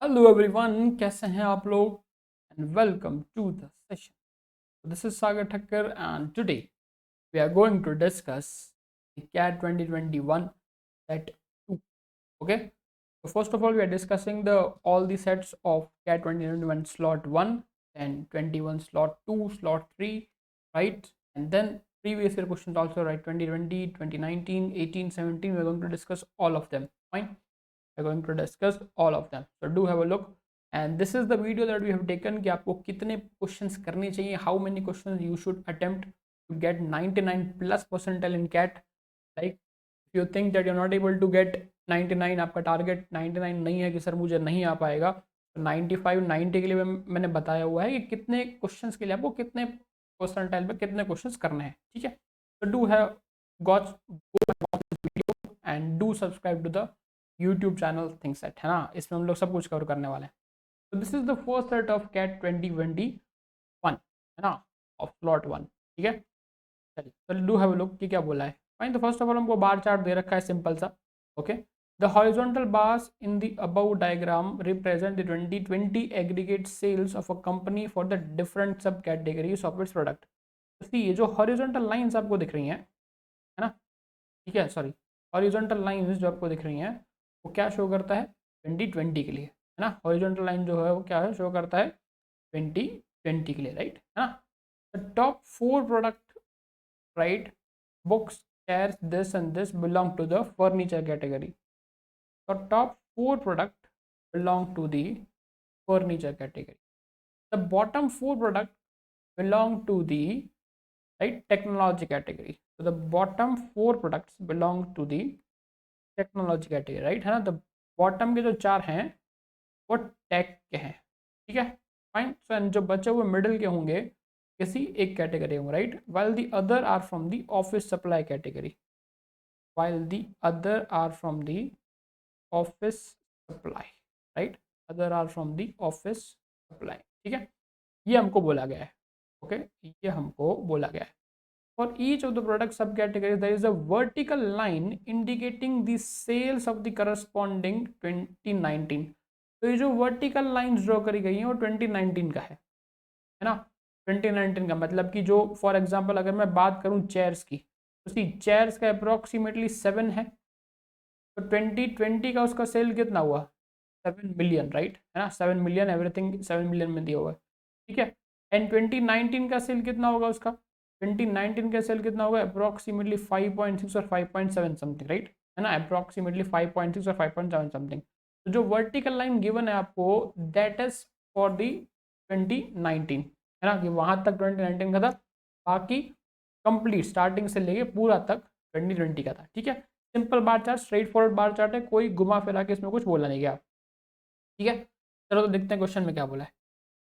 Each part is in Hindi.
हेलो एवरीवन, कैसे हैं आप लोग? And welcome to the session. This is Sagar Thakkar and today we are going to discuss the CAT 2021 set 2. Okay, so first of all we are discussing the all the sets of cat 2021 slot 1 and 21 slot 2 slot 3, right? And then previous year questions also, right? 2020, 2019, 18, 17, we are going to discuss all of them. Fine, we're going to discuss all of them, so do have a look. And this is the video that we have taken कि आपको कितने क्वेश्चंस करने चाहिए, how many questions you should attempt to get 99 plus percentile in cat. Like if you think that you're not able to get 99, आपका टारगेट 99 नहीं है कि सर मुझे नहीं आ पाएगा, तो 95 90 के लिए मैंने बताया हुआ है कि कितने क्वेश्चंस के लिए आपको कितने परसेंटाइल में कितने क्वेश्चंस करने हैं. ठीक है, तो do have got video and do subscribe to the YouTube channel think set, है ना? इसमें हम लोग सब कुछ कवर करने वाले हैं. तो this is the first set of CAT 2021, है ना, ऑफ स्लॉट 1. ठीक है, चलिए तो डू हैव अ लुक कि क्या बोला है. फाइन, तो फर्स्ट ऑफ ऑल हमको बार चार्ट दे रखा है सिंपल सा. Okay, the horizontal bars in the above diagram represent the 2020 aggregate sales of a company for the different sub categories of its product. तो ये जो हॉरिजॉन्टल लाइंस आपको दिख रही हैं, है ना, ठीक है, सॉरी, हॉरिजॉन्टल लाइंस जो आपको दिख रही हैं वो क्या शो करता है 2020 के लिए, है ना? हॉरिजॉन्टल लाइन जो है वो क्या है, शो करता है 2020 के लिए, राइट, है ना? The top 4 product, right, books, chairs, this and this belong to the furniture category. The top 4 product belong to the furniture category. The bottom 4 product belong to the, right, technology category. So the bottom 4 products belong to the technology category, right, है ना? तो बॉटम के जो 4 हैं वो टेक के हैं. ठीक है, फाइन. सो जो बचे हुए मिडिल के होंगे किसी एक कैटेगरी होंगे, right, while the other are from the office supply category. while the other are from the office supply, right, other are from the office supply. ठीक है, ये हमको बोला गया है. ओके, ये हमको बोला गया है. For each of the product subcategories, there is a vertical line indicating the sales of the corresponding 2019. तो ये जो वर्टिकल लाइंस ड्रॉ करी गई हैं वो 2019 का है ना? 2019 का मतलब कि जो फॉर एग्जांपल अगर मैं बात करूं चेयर्स की, तो सी चेयर्स का अप्रोक्सीमेटली 7 है, तो 2020 का उसका सेल कितना हुआ? 7 मिलियन, राइट, है ना? 7 मिलियन, एवरीथिंग 7 मिलियन में दिया हुआ है. ठीक है, एंड 2019 का सेल कितना होगा उसका? 2019 का सेल कितना होगा? अप्रोक्सीमेटली 5.6 और 5.7 समथिंग, राइट, है ना? अप्रोक्सीमेटली 5.6 और 5.7 समथिंग. तो जो वर्टिकल लाइन गिवन है आपको, दैट इज फॉर दी 2019, है ना, कि वहां तक 2019 का था, बाकी कंप्लीट स्टार्टिंग से लेके पूरा तक 2020 का था. ठीक है, simple bar chart, straight forward bar chart है, कोई घुमा फिरा के इसमें कुछ बोला नहीं गया. ठीक है, चलो तो देखते हैं क्वेश्चन में क्या बोला है.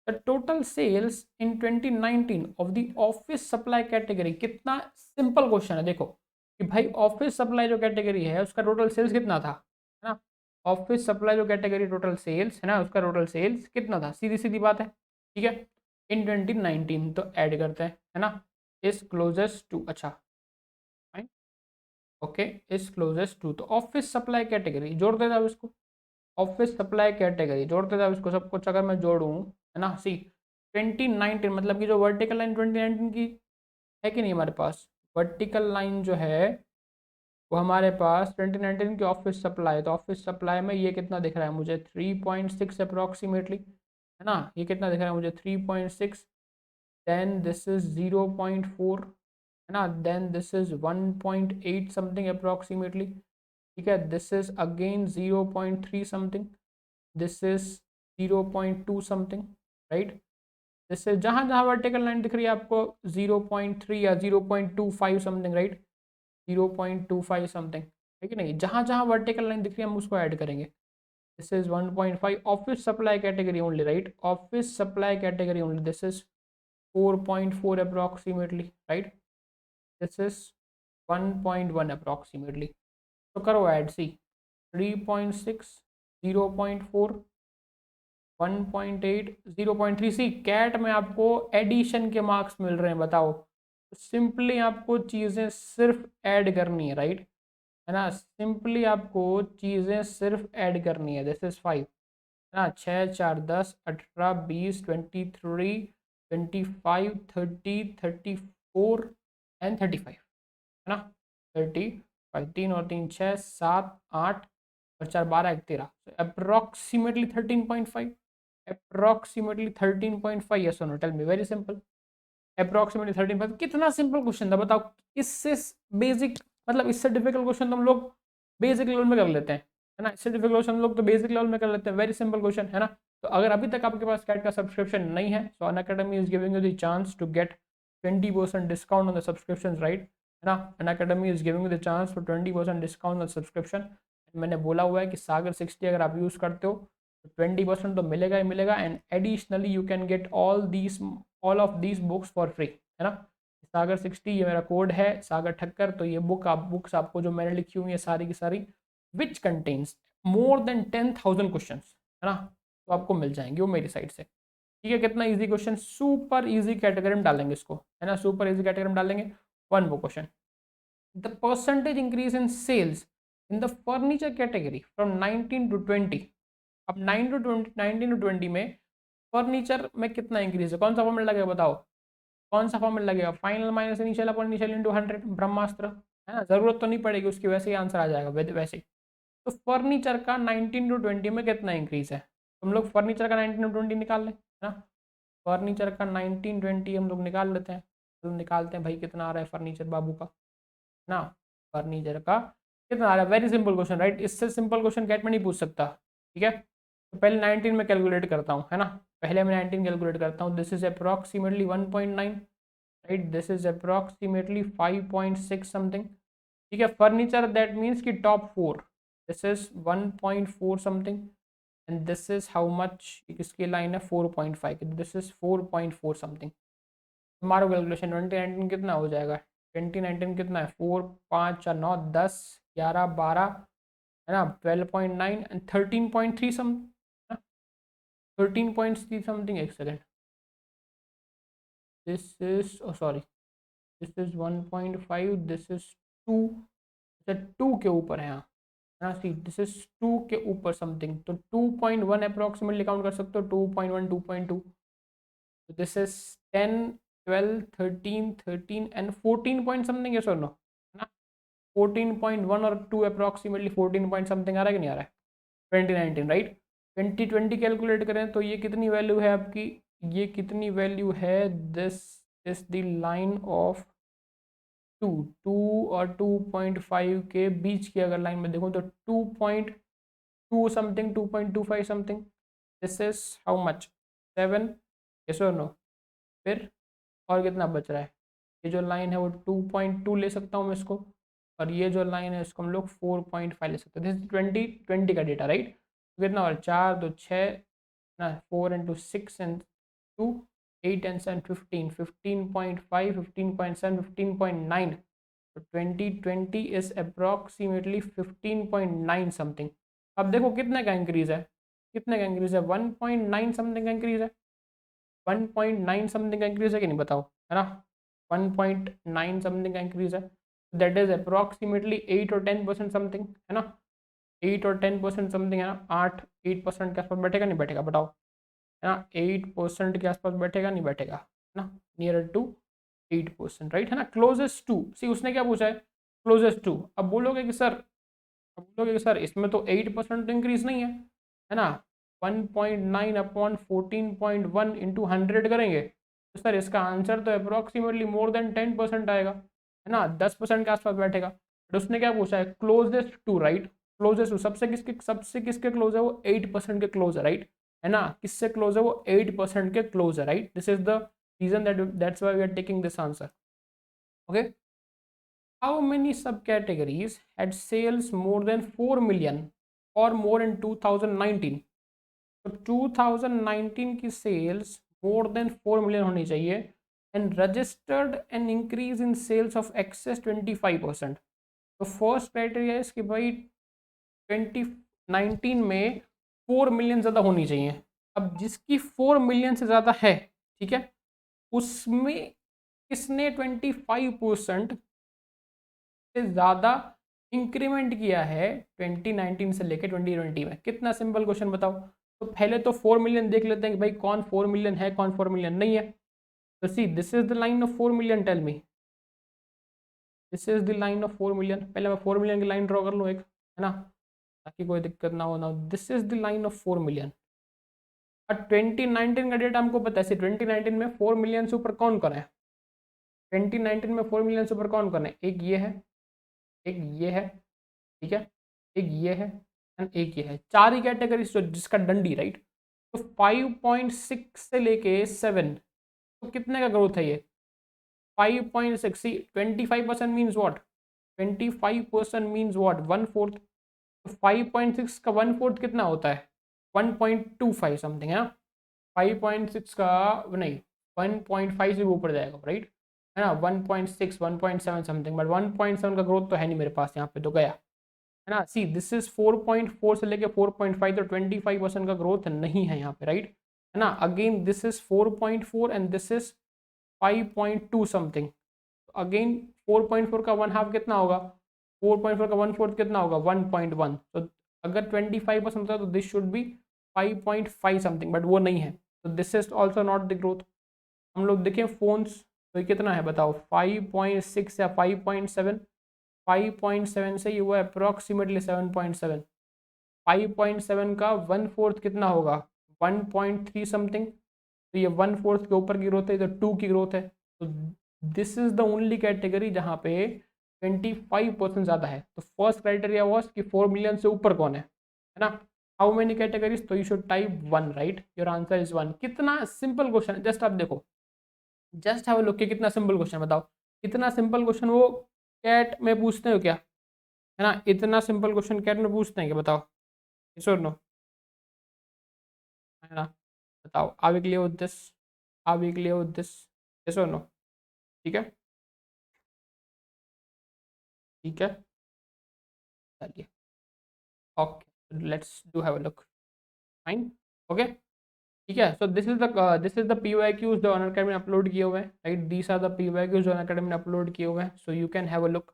The total sales in 2019 of the office supply category. कितना सिंपल क्वेश्चन है, देखो कि भाई ऑफिस सप्लाई जो कैटेगरी है उसका टोटल सेल्स कितना था, है ना? ऑफिस सप्लाई जो कैटेगरी टोटल सेल्स है ना, उसका टोटल सेल्स कितना था, सीधी सीधी बात है. ठीक है, इन 2019 तो ऐड करते हैं, है ना, इज क्लोजेस्ट टू, अच्छा, ओके, इज क्लोजेस्ट टू, तो ऑफिस सप्लाई कैटेगरी जोड़ देता हूँ इसको, ऑफिस सप्लाई कैटेगरी जोड़ देता हूँ इसको, सब कुछ अगर मैं जोड़ूँ, है ना, सी 2019 मतलब कि जो वर्टिकल लाइन 2019 की है कि नहीं हमारे पास, वर्टिकल लाइन जो है वो हमारे पास 2019 की ऑफिस सप्लाई है. तो ऑफिस सप्लाई में ये कितना दिख रहा है मुझे? 3.6 अप्रॉक्सीमेटली, है ना? ये कितना दिख रहा है मुझे? 3.6. देन दिस इज 0.4, है ना, then this is 1.8 something approximately. ठीक है, this is again 0.3 something, this is 0.2 something, right. This is जहाँ जहाँ वर्टिकल लाइन दिख रही है आपको 0.3 या 0.25 समथिंग, राइट, 0.25 समथिंग, है कि नहीं? जहाँ जहाँ वर्टिकल लाइन दिख रही है हम उसको ऐड करेंगे. This is 1.5 office supply category only, right, office supply category only. This is 4.4 approximately, right, this is 1.1 approximately. तो करो ऐड, सी 3.6, 0.4, 1.8, 0.3. सी कैट में आपको एडिशन के मार्क्स मिल रहे हैं, बताओ. तो सिंपली आपको चीज़ें सिर्फ ऐड करनी है, राइट, है ना? सिंपली आपको चीज़ें सिर्फ ऐड करनी है. दिस इज 5, ना, 6 4 10 18 20 23 25 30 34 एंड 35, है ना। 35, 3 और 3 6 7 8 और 4 12 1 13, अप्रोक्सीमेटली 13.5, अप्रोक्सीमेटली 13.5, यस और no, tell me, very simple. Approximately 13.5, कितना सिंपल क्वेश्चन था बताओ। इससे बेसिक, मतलब इससे डिफिकल्ट क्वेश्चन तो हम लोग बेसिक लेवल में कर लेते हैं, है ना। इससे डिफिकल्ट क्वेश्चन हम लोग तो बेसिक लेवल में कर लेते हैं, वेरी सिंपल क्वेश्चन, है ना। तो अगर अभी तक आपके पास कैट का सब्सक्रिप्शन नहीं है, so Unacademy is giving you the chance to get 20% discount on the subscription, right, है ना। Unacademy is giving you the chance for 20% discount on subscription. मैंने बोला हुआ है कि सागर 60 अगर आप यूज़ करते हो तो 20% तो मिलेगा ही मिलेगा, and additionally you can get all of these books for free, है ना। सागर 60 ये मेरा कोड है, सागर ठक्कर। तो ये बुक्स आपको जो मैंने लिखी हुई है सारी की सारी, which contains more than 10,000 question, है ना, तो आपको मिल जाएंगे वो मेरी साइड से। ठीक है, कितना easy question, super easy category में डालेंगे इसको, है ना, सुपर इजी कैटेगरी में डालेंगे। वन वो question, the percentage increase in sales in the furniture category from 19 to 20। अब 19 to 20 में फर्नीचर में कितना इंक्रीज है, कौन सा फॉर्मूला लगेगा बताओ, कौन सा फॉर्मूला लगेगा, final minus initial upon initial into 100, ब्रह्मास्त्र, है ना। जरूरत तो नहीं पड़ेगी उसकी, वैसे ही आंसर आ जाएगा वैसे ही। तो फर्नीचर का 19 to 20 में कितना इंक्रीज है, हम लोग फर्नीचर का 19 to 20 निकाल लें, है ना। फर्नीचर का 19 20 हम लोग निकाल लेते हैं, तो निकालते हैं भाई कितना आ रहा है फर्नीचर बाबू का, ना। फर्नीचर का कितना आ रहा है, वेरी सिंपल क्वेश्चन, राइट, इससे सिंपल क्वेश्चन कैट में नहीं पूछ सकता। ठीक है, तो पहले 19 में कैलकुलेट करता हूँ, है ना। पहले मैं 19 कैलकुलेट करता हूँ, this is approximately 1.9, right, this is approximately 5.6 something. ठीक है, फर्नीचर दैट मीन्स कि top 4, this is 1.4 something, and this is how much, किसकी लाइन है 4.5, दिस इज 4.4 समथिंग। मारो कैलकुलेशन, 2019 कितना हो जाएगा, 2019 कितना है, 4 5 9 10 11 12, है ना, 12.9 एंड 13.3 सम, 13.3 समथिंग, एक second, this is sorry, this is 1.5, this is 2, अच्छा 2 के ऊपर है यहाँ, है ना, सी दिस इज 2 के ऊपर समथिंग, तो 2.1 अप्रॉक्सीमेटली काउंट कर सकते हो, 2.1 2.2, this is 10 12 13 13 and 14 point something, ये सुनो, है ना, 14.1 और 2 अप्रॉक्सीमेटली 14 पॉइंट समथिंग आ रहा है कि नहीं आ रहा है, 2019, राइट। 2020 कैलकुलेट करें तो ये कितनी वैल्यू है आपकी, ये कितनी वैल्यू है, this is the line of 2, 2 और 2.5 के बीच की अगर लाइन में देखूँ तो 2.2 something, 2.25 something, this is how much, 7, yes और नो। फिर और कितना बच रहा है, ये जो लाइन है वो 2.2 ले सकता हूँ मैं इसको, और ये जो लाइन है इसको हम लोग 4.5 ले सकते हैं, दिस 2020 का डेटा, राइट। कितना और 4 2 6 ना, 4 इंटू 6 एंड 2 8 एंड 7 15, 15.5 15.7 15.9, तो 2020 इज अप्रॉक्सीमेटली 15.9 समथिंग। अब देखो कितने का इंक्रीज है, कितने का इंक्रीज है, 1.9 समथिंग का इंक्रीज है, 1.9 समथिंग का इंक्रीज है कि नहीं बताओ, है ना, 1.9 समथिंग का इंक्रीज है, दैट इज अप्रॉक्सीमेटली 8 और 10% समथिंग, है ना, 8 और 10% समथिंग, है ना, 8% के आसपास बैठेगा नहीं बैठेगा बताओ, है ना, 8% के आसपास बैठेगा नहीं बैठेगा, है ना, नियर टू 8%, राइट, है ना, क्लोजेस्ट टू, सी उसने क्या पूछा है, क्लोजेस्ट टू। अब बोलोगे कि सर, अब बोलोगे कि सर इसमें तो 8% तो इंक्रीज नहीं है ना, 1.9 अपॉन 14.1 इंटू 100 करेंगे तो सर इसका आंसर तो अप्रोक्सीमेटली मोर देन 10% आएगा, है ना, 10% के आसपास बैठेगा। बट उसने क्या पूछा है, closest to, right, closest to, सबसे किसके क्लोज है, वो 8% के क्लोज है, राइट, है ना, किससे क्लोज है, वो 8% के क्लोज है, right, this is the reason that's why we are taking this answer, okay. How many subcategories had sales more than 4 million or more in 2019? तो 2019 की सेल्स मोर देन 4 मिलियन होनी चाहिए, and registered an increase in sales of excess 25%। तो फर्स्ट क्राइटेरिया है कि भाई 2019 में 4 मिलियन ज़्यादा होनी चाहिए। अब जिसकी 4 मिलियन से ज़्यादा है, ठीक है, उसमें किसने 25% से ज़्यादा इंक्रीमेंट किया है 2019 से लेकर 2020 में, कितना सिंपल क्वेश्चन बताओ, तो पहले तो 4 मिलियन देख लेते हैं कि भाई कौन 4 मिलियन है, कौन 4 मिलियन नहीं है। तो see this is the line of 4 million, tell me this is the line of 4 million. पहले मैं 4 मिलियन की लाइन ड्रॉ कर लूँ एक, है ना, ताकि कोई दिक्कत ना हो ना। This is the line of 4 million. और 2019 का डेटा हमको पता है, 2019 में 4 मिलियन से ऊपर कौन कौन है, 2019 में 4 मिलियन से ऊपर कौन कौन है, एक ये है, एक ये है, ठीक है, एक ये है एंड एक ये है, चार ही कैटेगरी जिसका डंडी, राइट। तो 5.6 से लेके 7, तो कितने का ग्रोथ है ये, 5.6। 25% मीन्स व्हाट, 25% मीन्स व्हाट, 1/4। तो 5.6 का 1/4 कितना होता है, 1.25 समथिंग है ना। 5.6 का नहीं, 1.5 से भी ऊपर जाएगा, राइट, है ना, 1.6 1.7 समथिंग, बट 1.7 का ग्रोथ तो है नहीं मेरे पास यहाँ पे, तो गया, है ना। सी दिस इज 4.4 से लेके 4.5, तो 25% का ग्रोथ नहीं है यहाँ पे, राइट, है ना। Again this is 4.4 and this is 5.2 something. Again 4.4 का 1/2 कितना होगा, 4.4 का 1/4 कितना होगा, 1.1। तो अगर 25% होता है तो this should be 5.5 something, but वो नहीं है, तो this is also not the growth. हम लोग देखें फोन्स, तो ये कितना है बताओ, 5.6 या 5.7, 5.7 से ये हुआ अप्रोक्सीमेटली 7.7, 5.7 का 1/4 कितना होगा, 1.3 समथिंग। तो ये 1/4 के ऊपर की ग्रोथ है, तो 2 की ग्रोथ है। तो this is the only category जहाँ पे 25% ज़्यादा है। तो फर्स्ट क्राइटेरिया वॉज कि 4 मिलियन से ऊपर कौन है ना। हाउ मेनी कैटेगरीज, तो you should type 1, right, your answer is 1। कितना सिंपल क्वेश्चन है, जस्ट आप देखो, जस्ट हैव अ लुक, कितना सिंपल क्वेश्चन, बताओ इतना सिंपल क्वेश्चन वो कैट में पूछते हो क्या, है ना, इतना सिंपल क्वेश्चन कैट में पूछते हैं क्या, बताओ, यस और नो, है ना। बताओ, are we clear with this, are we clear with this, yes और नो, ठीक है, ठीक है, चलिए, okay, let's do have a look, fine, okay, ठीक है। So this is the PYQs जो अनअकैडमी ने अपलोड किए हुए हैं, right, these are the PYQs जो अनअकैडमी ने अपलोड किए हुए हैं, so you can have a look,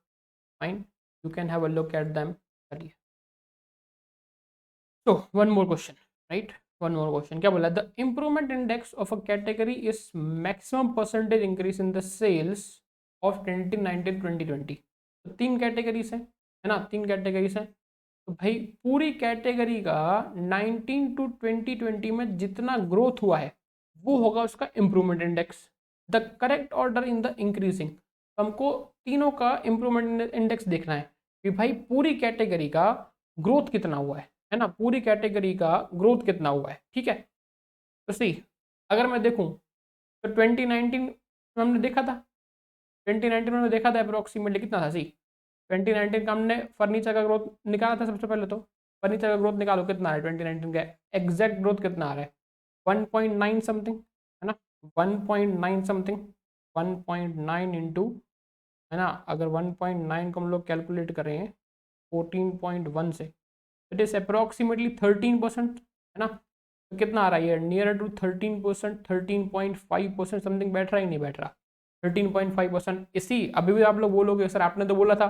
fine, you can have a look at them, चलिए। So one more question, right? One more question. क्या बोला? The improvement index of a category is maximum percentage increase in the sales of 2019-2020. तो तीन कैटेगरीज है ना, तीन कैटेगरीज है। तो भाई पूरी कैटेगरी का 19 टू 2020 में जितना ग्रोथ हुआ है वो होगा उसका improvement index. The correct order in the increasing, हमको तीनों का इम्प्रूवमेंट इंडेक्स देखना है कि भाई पूरी कैटेगरी का ग्रोथ कितना हुआ है ना, पूरी कैटेगरी का ग्रोथ कितना हुआ है, ठीक है। तो सी अगर मैं देखूं तो 2019 में हमने देखा था, 2019 में हमने देखा था अप्रोक्सीमेटली कितना था, सी 2019 का हमने फर्नीचर का ग्रोथ निकाला था सबसे पहले। तो फर्नीचर का ग्रोथ निकालो कितना है 2019 का, एग्जैक्ट ग्रोथ कितना आ रहा है, 1.9 समथिंग, है ना, 1.9 समथिंग, 1.9 इंटू, है ना, अगर 1.9 को हम लोग कैलकुलेट करें 14.1 से, इट इज अप्रोक्सीमेटली 13%, है ना। तो कितना आ रहा है ये, नियर टू 13%, 13.5% समथिंग बैठ रहा है, नहीं बैठ रहा, 13.5%। इसी अभी भी आप लोग बोलोगे सर आपने तो बोला था,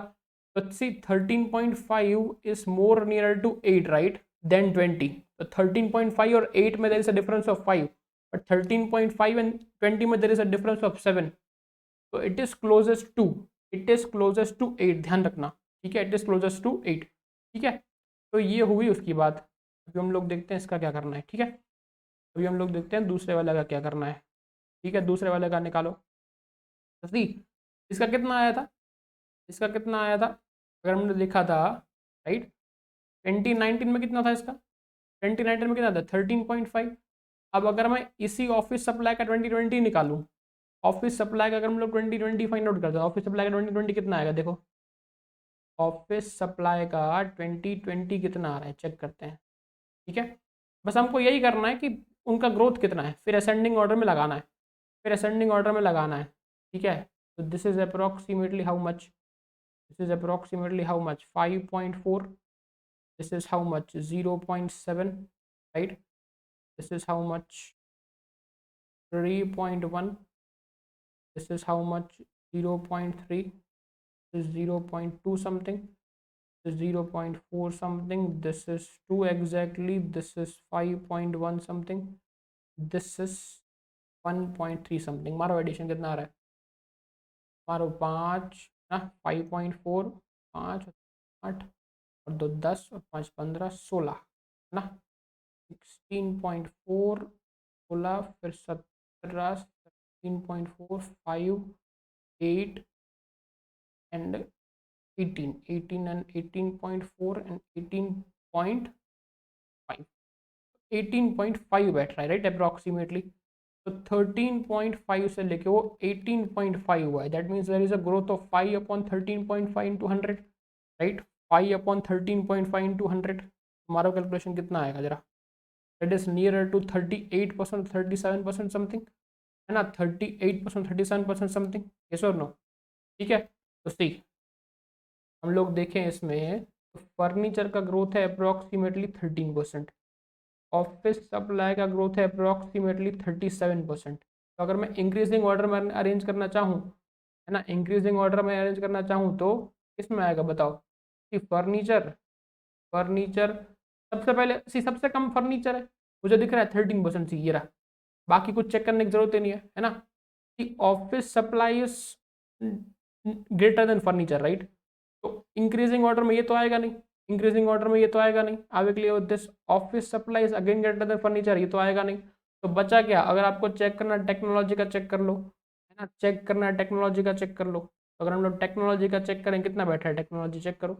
तो see 13.5 is more near to 8, right, then 20। तो 13.5 और 8 में there is a difference of 5, but 13.5 and 20 में there is a difference of 7। तो it is closest to, it is closest to 8, ध्यान रखना, ठीक है, इट इज क्लोजेस्ट टू 8, ठीक है। तो ये हुई उसकी बात। अभी हम लोग देखते हैं इसका क्या करना है, ठीक है। अभी हम लोग देखते हैं दूसरे वाले का क्या करना है, ठीक है, दूसरे वाले का निकालो। तो सी इसका कितना आया था, इसका कितना आया था, अगर हमने देखा था, राइट, 2019 में कितना था इसका, 2019 में कितना था 13.5। अब अगर मैं इसी ऑफिस सप्लाई का 2020 निकालूं, ऑफिस सप्लाई का अगर हम लोग 2020 फाइंड आउट करते हैं, ऑफिस सप्लाई का 2020 कितना आएगा, देखो ऑफिस सप्लाई का 2020 कितना आ रहा है, चेक करते हैं, ठीक है। बस हमको यही करना है कि उनका ग्रोथ कितना है, फिर असेंडिंग ऑर्डर में लगाना है, फिर असेंडिंग ऑर्डर में लगाना है, ठीक है। तो this is approximately how much, this is approximately how much 5.4, this is how much 0.7, right, this is how much 3.1, this is how much 0.3, this is 0.2 something, is 0.4 something, this is 2 exactly, this is 5.1 something, this is 1.3 something. मारो एडिशन कितना आ रहा है, मारो 5 ना 5.4, 5 8 और 2 10 और 5 15 16 ना 16.4 16 फिर 17 13.4 5 8 and 18 and 18.4 and 18.5 18.5 बैठ रहा है राइट अप्रोक्सीमेटली। तो 13.5 से लेके वो 18.5 हुआ है, that means there is a growth of 5 upon 13.5 into 100 right. 5 upon 13.5 into 100 हमारा कैलकुलेशन कितना आएगा जरा, that is nearer to 38% 37% something है ना, 38% 37% समथिंग, यस और नो। ठीक है, तो सी हम लोग देखें इसमें तो फर्नीचर का ग्रोथ है अप्रोक्सीमेटली 13%, ऑफिस सप्लाई का ग्रोथ है अप्रोक्सीमेटली 37%। तो अगर मैं इंक्रीजिंग ऑर्डर में अरेंज करना चाहूँ है ना, इंक्रीजिंग ऑर्डर में अरेंज करना चाहूँ तो किसमें आएगा बताओ कि फर्नीचर, फर्नीचर सबसे पहले सी सबसे कम फर्नीचर है, मुझे दिख रहा है 13% सी, ये रहा, बाकी कुछ चेक करने की जरूरत ही नहीं है ना। कि office supply is greater than furniture right, तो इंक्रीजिंग ऑर्डर में ये तो आएगा नहीं, इंक्रीजिंग ऑर्डर में ये तो आएगा नहीं, आगे clear this office supply is again greater than furniture, ये तो आएगा नहीं। तो बचा क्या, अगर आपको चेक करना टेक्नोलॉजी का चेक कर लो है ना, चेक करना है टेक्नोलॉजी का चेक कर लो। अगर हम लोग टेक्नोलॉजी का चेक करें कितना बैठा है टेक्नोलॉजी चेक करो,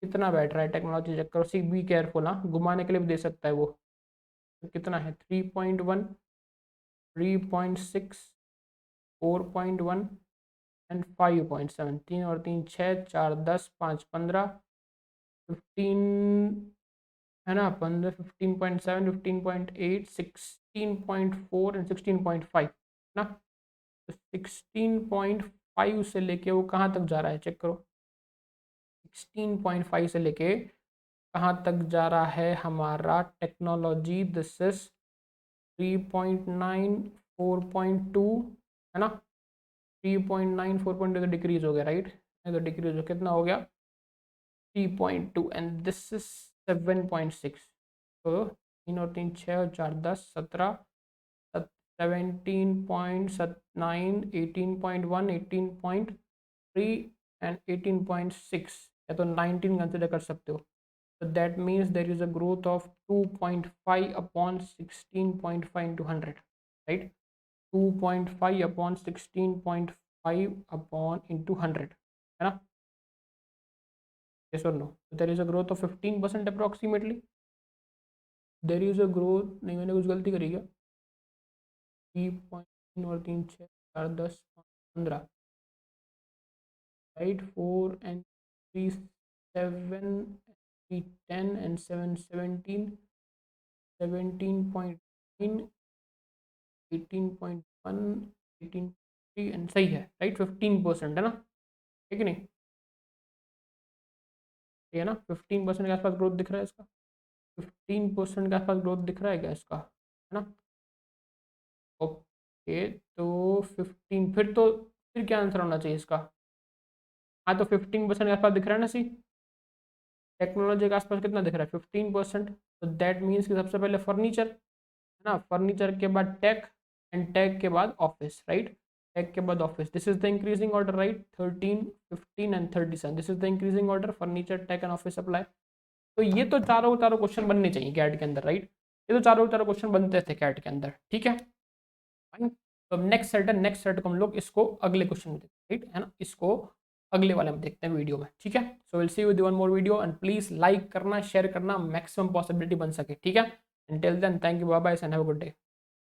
कितना बैठ रहा है टेक्नोलॉजी चेक करो, सी बी केयरफुल, हाँ घुमाने के लिए भी दे सकता है वो। तो कितना है 3.1 3.6 4.1 एंड 5.7, 3 और 3 6 4 10 5 15 15 है ना, 15 15.7 15.8 16.4 एंड 16.5 ना। तो 16.5 से लेके वो कहाँ तक जा रहा है चेक करो, 16.5 से लेके कहाँ तक जा रहा है हमारा टेक्नोलॉजी, दिस इज 3.9 4.2 है ना, 3.9 4.2 तो डिक्रीज हो गया राइट, तो डिक्रीज हो कितना हो गया 3.2 एंड दिस इज 7.6। तो 3 और 3 6 और 4 10 17 17.9 18.1 18.3 एंड 18.6 या तो 19 कंसिडर कर सकते हो। So that means there is a growth of 2.5 upon 16.5 into 100, right? 2.5 upon 16.5 upon into 100, है ना? Yes or no? So there is a growth of 15% approximately. There is a growth, नहीं मैंने कुछ गलती करी क्या? 3.3 और 3 6 4 10 15, right? 4 and 3 7 3 10 and 7 17 17.9 18.1 18.3 एंड सही है राइट, 15% है ना, ठीक है नहीं, ठीक है ना, 15% के आसपास ग्रोथ दिख रहा है इसका, 15% के आसपास ग्रोथ दिख रहा है क्या इसका, है ना। ओके तो 15 फिर क्या आंसर होना चाहिए इसका, हाँ तो 15% के आसपास दिख रहा है ना सी, टेक्नोलॉजी के आसपास कितना दिख रहा है 15%, तो दैट मीन्स कि सबसे पहले फर्नीचर है ना, फर्नीचर के बाद टेक एंड टेक के बाद ऑफिस राइट, टेक के बाद office, this is the increasing order right, 13 15 and 37 this is the increasing order, furniture tech and office supply. तो ये तो चारों चारों क्वेश्चन बनने चाहिए कैट के अंदर राइट, ये तो चारों चारों क्वेश्चन बनते थे कैट के अंदर, ठीक है फाइन। तो नेक्स्ट सेट है, नेक्स्ट सेट को हम लोग इसको अगले क्वेश्चन में देखते हैं राइट, है ना, इसको अगले वाले में देखते हैं वीडियो में, ठीक है। So will see you with one more video and please like करना शेयर करना मैक्सिमम पॉसिबिलिटी बन सके, ठीक है। Until then, thank you, bye bye, and have a good day.